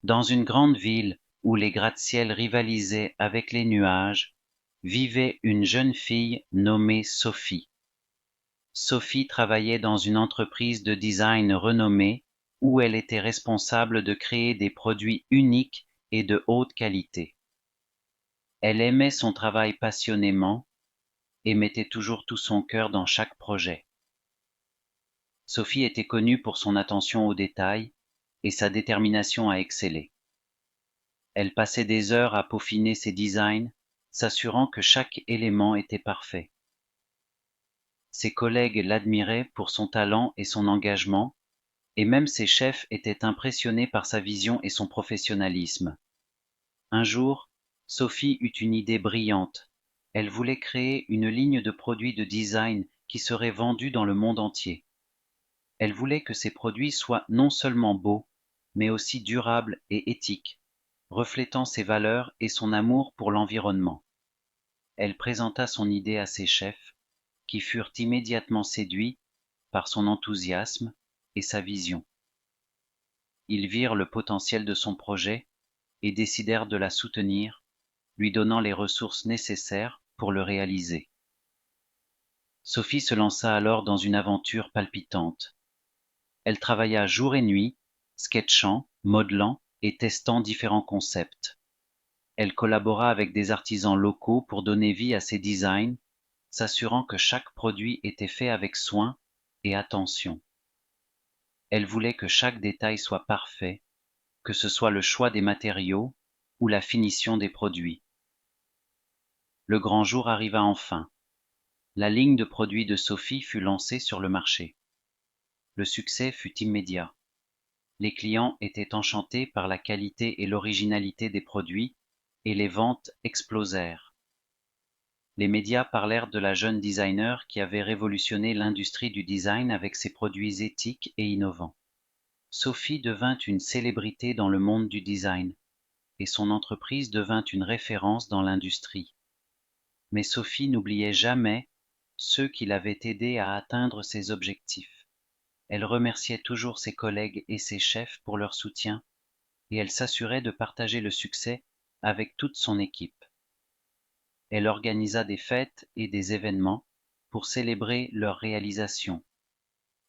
Dans une grande ville où les gratte-ciel rivalisaient avec les nuages, vivait une jeune fille nommée Sophie. Sophie travaillait dans une entreprise de design renommée où elle était responsable de créer des produits uniques et de haute qualité. Elle aimait son travail passionnément et mettait toujours tout son cœur dans chaque projet. Sophie était connue pour son attention aux détails et sa détermination à exceller. Elle passait des heures à peaufiner ses designs, s'assurant que chaque élément était parfait. Ses collègues l'admiraient pour son talent et son engagement, et même ses chefs étaient impressionnés par sa vision et son professionnalisme. Un jour, Sophie eut une idée brillante. Elle voulait créer une ligne de produits de design qui serait vendue dans le monde entier. Elle voulait que ces produits soient non seulement beaux, mais aussi durables et éthiques, reflétant ses valeurs et son amour pour l'environnement. Elle présenta son idée à ses chefs, qui furent immédiatement séduits par son enthousiasme et sa vision. Ils virent le potentiel de son projet et décidèrent de la soutenir, lui donnant les ressources nécessaires pour le réaliser. Sophie se lança alors dans une aventure palpitante. Elle travailla jour et nuit, sketchant, modelant et testant différents concepts. Elle collabora avec des artisans locaux pour donner vie à ses designs, s'assurant que chaque produit était fait avec soin et attention. Elle voulait que chaque détail soit parfait, que ce soit le choix des matériaux ou la finition des produits. Le grand jour arriva enfin. La ligne de produits de Sophie fut lancée sur le marché. Le succès fut immédiat. Les clients étaient enchantés par la qualité et l'originalité des produits et les ventes explosèrent. Les médias parlèrent de la jeune designer qui avait révolutionné l'industrie du design avec ses produits éthiques et innovants. Sophie devint une célébrité dans le monde du design et son entreprise devint une référence dans l'industrie. Mais Sophie n'oubliait jamais ceux qui l'avaient aidée à atteindre ses objectifs. Elle remerciait toujours ses collègues et ses chefs pour leur soutien et elle s'assurait de partager le succès avec toute son équipe. Elle organisa des fêtes et des événements pour célébrer leurs réalisations,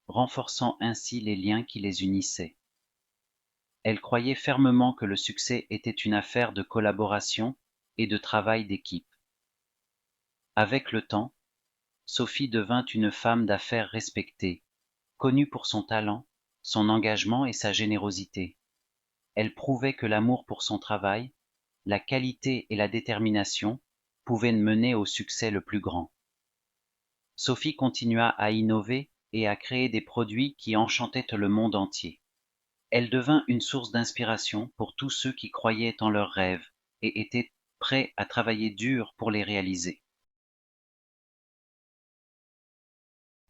renforçant ainsi les liens qui les unissaient. Elle croyait fermement que le succès était une affaire de collaboration et de travail d'équipe. Avec le temps, Sophie devint une femme d'affaires respectée, connue pour son talent, son engagement et sa générosité. Elle prouvait que l'amour pour son travail, la qualité et la détermination pouvaient mener au succès le plus grand. Sophie continua à innover et à créer des produits qui enchantaient le monde entier. Elle devint une source d'inspiration pour tous ceux qui croyaient en leurs rêves et étaient prêts à travailler dur pour les réaliser.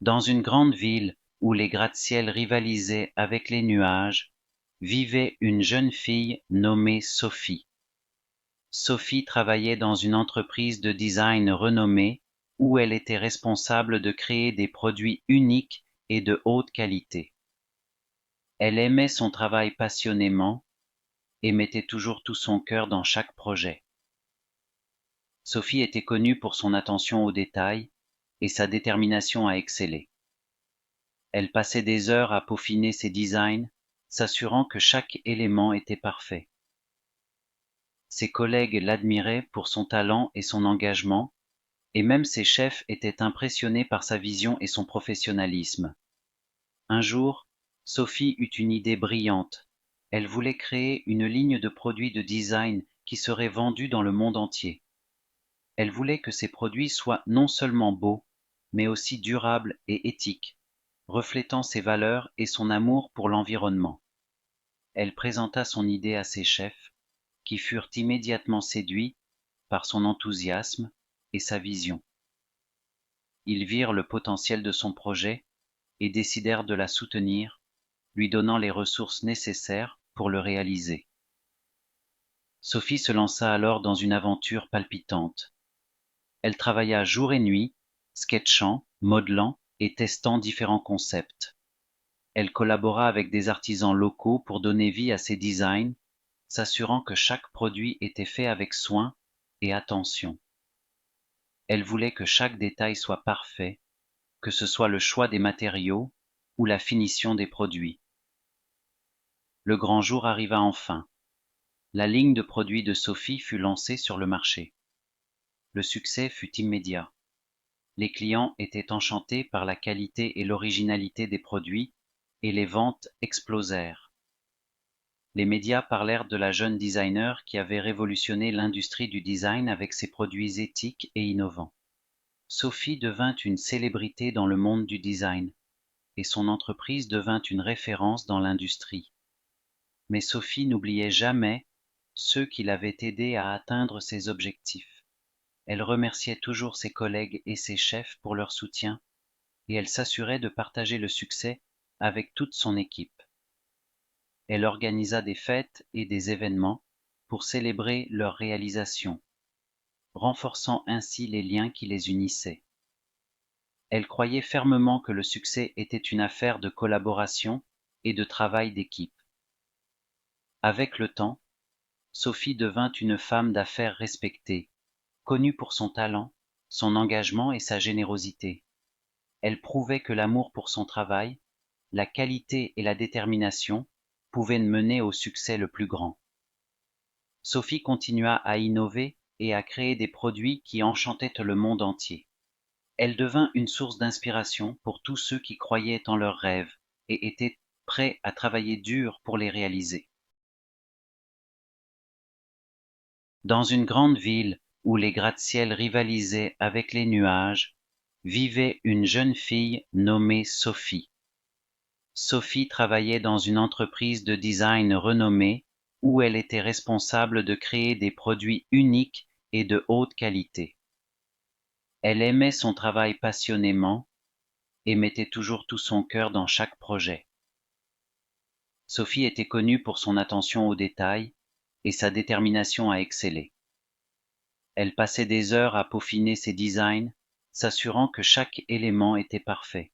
Dans une grande ville où les gratte-ciel rivalisaient avec les nuages, vivait une jeune fille nommée Sophie. Sophie travaillait dans une entreprise de design renommée où elle était responsable de créer des produits uniques et de haute qualité. Elle aimait son travail passionnément et mettait toujours tout son cœur dans chaque projet. Sophie était connue pour son attention aux détails et sa détermination à exceller. Elle passait des heures à peaufiner ses designs, s'assurant que chaque élément était parfait. Ses collègues l'admiraient pour son talent et son engagement, et même ses chefs étaient impressionnés par sa vision et son professionnalisme. Un jour, Sophie eut une idée brillante. Elle voulait créer une ligne de produits de design qui serait vendue dans le monde entier. Elle voulait que ces produits soient non seulement beaux, mais aussi durables et éthiques, reflétant ses valeurs et son amour pour l'environnement. Elle présenta son idée à ses chefs, qui furent immédiatement séduits par son enthousiasme et sa vision. Ils virent le potentiel de son projet et décidèrent de la soutenir, lui donnant les ressources nécessaires pour le réaliser. Sophie se lança alors dans une aventure palpitante. Elle travailla jour et nuit, sketchant, modelant et testant différents concepts. Elle collabora avec des artisans locaux pour donner vie à ses designs, s'assurant que chaque produit était fait avec soin et attention. Elle voulait que chaque détail soit parfait, que ce soit le choix des matériaux ou la finition des produits. Le grand jour arriva enfin. La ligne de produits de Sophie fut lancée sur le marché. Le succès fut immédiat. Les clients étaient enchantés par la qualité et l'originalité des produits et les ventes explosèrent. Les médias parlèrent de la jeune designer qui avait révolutionné l'industrie du design avec ses produits éthiques et innovants. Sophie devint une célébrité dans le monde du design et son entreprise devint une référence dans l'industrie. Mais Sophie n'oubliait jamais ceux qui l'avaient aidée à atteindre ses objectifs. Elle remerciait toujours ses collègues et ses chefs pour leur soutien et elle s'assurait de partager le succès avec toute son équipe. Elle organisa des fêtes et des événements pour célébrer leurs réalisations, renforçant ainsi les liens qui les unissaient. Elle croyait fermement que le succès était une affaire de collaboration et de travail d'équipe. Avec le temps, Sophie devint une femme d'affaires respectée, connue pour son talent, son engagement et sa générosité. Elle prouvait que l'amour pour son travail, la qualité et la détermination pouvaient mener au succès le plus grand. Sophie continua à innover et à créer des produits qui enchantaient le monde entier. Elle devint une source d'inspiration pour tous ceux qui croyaient en leurs rêves et étaient prêts à travailler dur pour les réaliser. Dans une grande ville où les gratte-ciel rivalisaient avec les nuages, vivait une jeune fille nommée Sophie. Sophie travaillait dans une entreprise de design renommée où elle était responsable de créer des produits uniques et de haute qualité. Elle aimait son travail passionnément et mettait toujours tout son cœur dans chaque projet. Sophie était connue pour son attention aux détails et sa détermination à exceller. Elle passait des heures à peaufiner ses designs, s'assurant que chaque élément était parfait.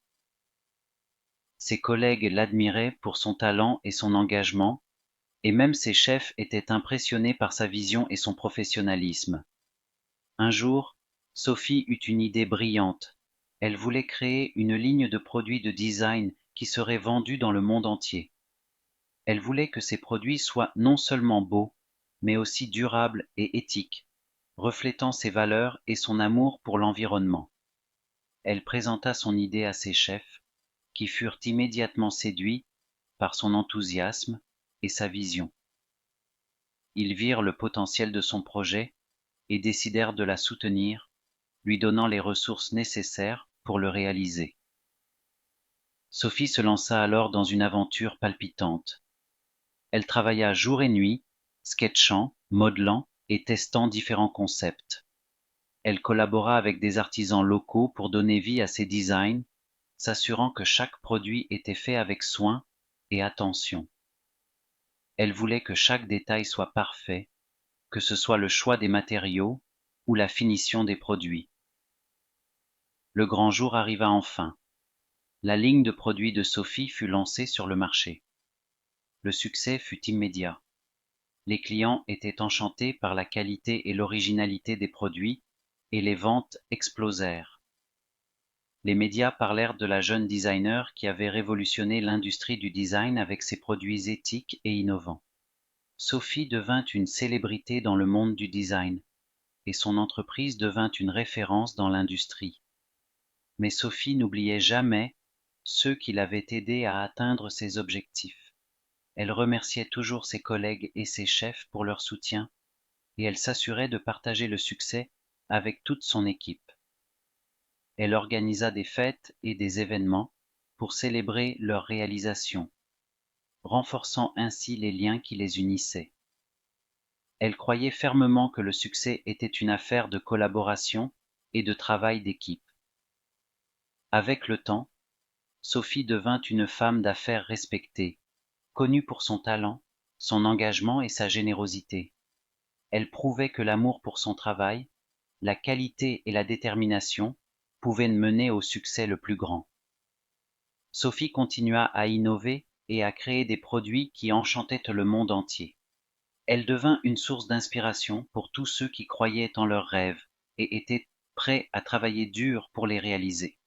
Ses collègues l'admiraient pour son talent et son engagement, et même ses chefs étaient impressionnés par sa vision et son professionnalisme. Un jour, Sophie eut une idée brillante. Elle voulait créer une ligne de produits de design qui serait vendue dans le monde entier. Elle voulait que ces produits soient non seulement beaux, mais aussi durables et éthiques, reflétant ses valeurs et son amour pour l'environnement. Elle présenta son idée à ses chefs, qui furent immédiatement séduits par son enthousiasme et sa vision. Ils virent le potentiel de son projet et décidèrent de la soutenir, lui donnant les ressources nécessaires pour le réaliser. Sophie se lança alors dans une aventure palpitante. Elle travailla jour et nuit, sketchant, modelant et testant différents concepts. Elle collabora avec des artisans locaux pour donner vie à ses designs, s'assurant que chaque produit était fait avec soin et attention. Elle voulait que chaque détail soit parfait, que ce soit le choix des matériaux ou la finition des produits. Le grand jour arriva enfin. La ligne de produits de Sophie fut lancée sur le marché. Le succès fut immédiat. Les clients étaient enchantés par la qualité et l'originalité des produits et les ventes explosèrent. Les médias parlèrent de la jeune designer qui avait révolutionné l'industrie du design avec ses produits éthiques et innovants. Sophie devint une célébrité dans le monde du design et son entreprise devint une référence dans l'industrie. Mais Sophie n'oubliait jamais ceux qui l'avaient aidée à atteindre ses objectifs. Elle remerciait toujours ses collègues et ses chefs pour leur soutien et elle s'assurait de partager le succès avec toute son équipe. Elle organisa des fêtes et des événements pour célébrer leurs réalisations, renforçant ainsi les liens qui les unissaient. Elle croyait fermement que le succès était une affaire de collaboration et de travail d'équipe. Avec le temps, Sophie devint une femme d'affaires respectée, connue pour son talent, son engagement et sa générosité. Elle prouvait que l'amour pour son travail, la qualité et la détermination pouvaient mener au succès le plus grand. Sophie continua à innover et à créer des produits qui enchantaient le monde entier. Elle devint une source d'inspiration pour tous ceux qui croyaient en leurs rêves et étaient prêts à travailler dur pour les réaliser.